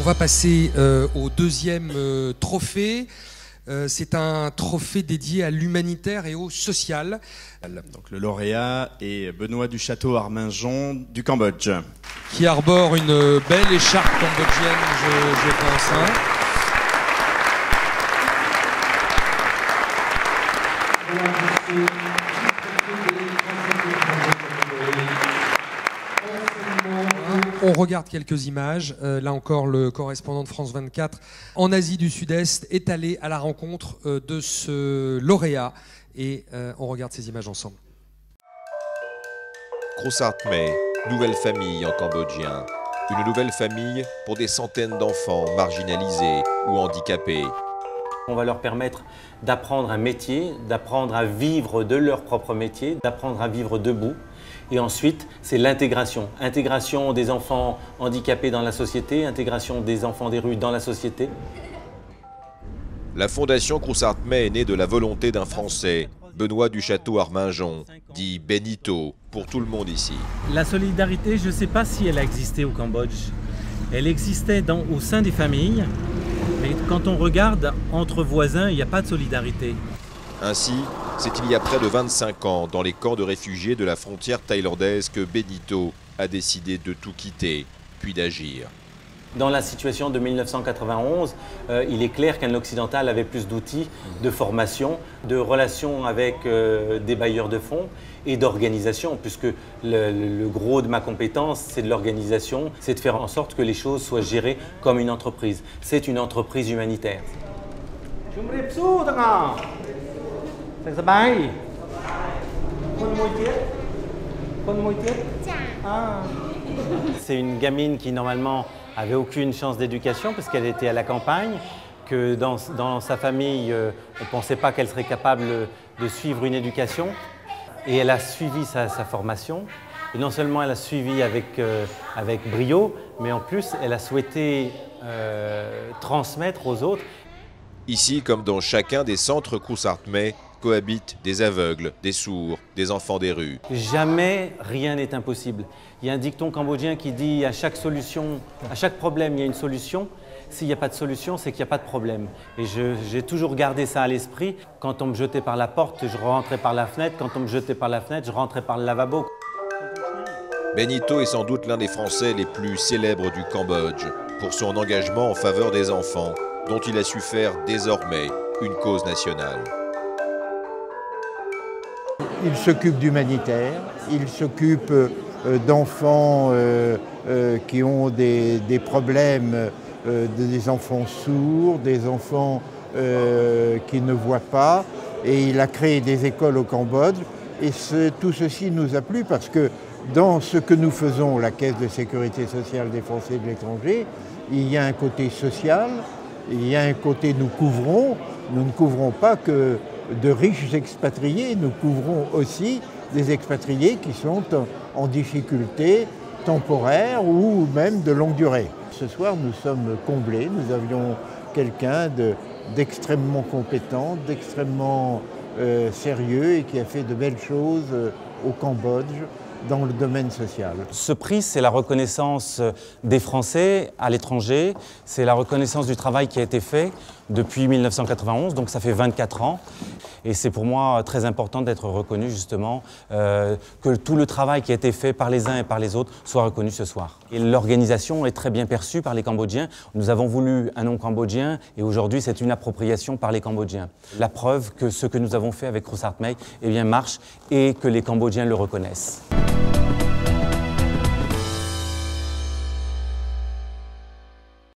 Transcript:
va passer au deuxième trophée. C'est un trophée dédié à l'humanitaire et au social. Donc, le lauréat est Benoît du Château-Arminjon du Cambodge. Qui arbore une belle écharpe cambodgienne, je pense. Hein. On regarde quelques images. Là encore, le correspondant de France 24 en Asie du Sud-Est est allé à la rencontre de ce lauréat. Et on regarde ces images ensemble. Krusartmay, nouvelle famille en cambodgien. Une nouvelle famille pour des centaines d'enfants marginalisés ou handicapés. On va leur permettre d'apprendre un métier, d'apprendre à vivre de leur propre métier, d'apprendre à vivre debout. Et ensuite, c'est l'intégration. Intégration des enfants handicapés dans la société, intégration des enfants des rues dans la société. La fondation Krusartmay est née de la volonté d'un Français, Benoît du Château-Arminjon, dit Benito, pour tout le monde ici. La solidarité, je ne sais pas si elle a existé au Cambodge. Elle existait au sein des familles, mais quand on regarde entre voisins, il n'y a pas de solidarité. Ainsi, c'est il y a près de 25 ans, dans les camps de réfugiés de la frontière thaïlandaise, que Benito a décidé de tout quitter, puis d'agir. Dans la situation de 1991, il est clair qu'un occidental avait plus d'outils, de formation, de relations avec des bailleurs de fonds et d'organisation, puisque le gros de ma compétence, c'est de l'organisation, c'est de faire en sorte que les choses soient gérées comme une entreprise. C'est une entreprise humanitaire. C'est une gamine qui normalement avait aucune chance d'éducation parce qu'elle était à la campagne, que dans sa famille, on ne pensait pas qu'elle serait capable de suivre une éducation. Et elle a suivi sa formation. Et non seulement elle a suivi avec brio, mais en plus elle a souhaité transmettre aux autres. Ici, comme dans chacun des centres Krusartmay, cohabitent des aveugles, des sourds, des enfants des rues. Jamais rien n'est impossible. Il y a un dicton cambodgien qui dit à chaque problème, il y a une solution. S'il n'y a pas de solution, c'est qu'il n'y a pas de problème. Et j'ai toujours gardé ça à l'esprit. Quand on me jetait par la porte, je rentrais par la fenêtre. Quand on me jetait par la fenêtre, je rentrais par le lavabo. Benito est sans doute l'un des Français les plus célèbres du Cambodge pour son engagement en faveur des enfants, dont il a su faire désormais une cause nationale. Il s'occupe d'humanitaire, il s'occupe d'enfants qui ont des problèmes, des enfants sourds, des enfants qui ne voient pas. Et il a créé des écoles au Cambodge. Et tout ceci nous a plu parce que dans ce que nous faisons, la Caisse de sécurité sociale des Français de l'étranger, il y a un côté social, il y a un côté nous couvrons. Nous ne couvrons pas que de riches expatriés, nous couvrons aussi des expatriés qui sont en difficulté temporaire ou même de longue durée. Ce soir, nous sommes comblés, nous avions quelqu'un d'extrêmement compétent, d'extrêmement sérieux et qui a fait de belles choses au Cambodge dans le domaine social. Ce prix, c'est la reconnaissance des Français à l'étranger, c'est la reconnaissance du travail qui a été fait depuis 1991, donc ça fait 24 ans. Et c'est pour moi très important d'être reconnu justement, que tout le travail qui a été fait par les uns et par les autres soit reconnu ce soir. Et l'organisation est très bien perçue par les Cambodgiens. Nous avons voulu un nom cambodgien et aujourd'hui c'est une appropriation par les Cambodgiens. La preuve que ce que nous avons fait avec Krusartmay marche et que les Cambodgiens le reconnaissent.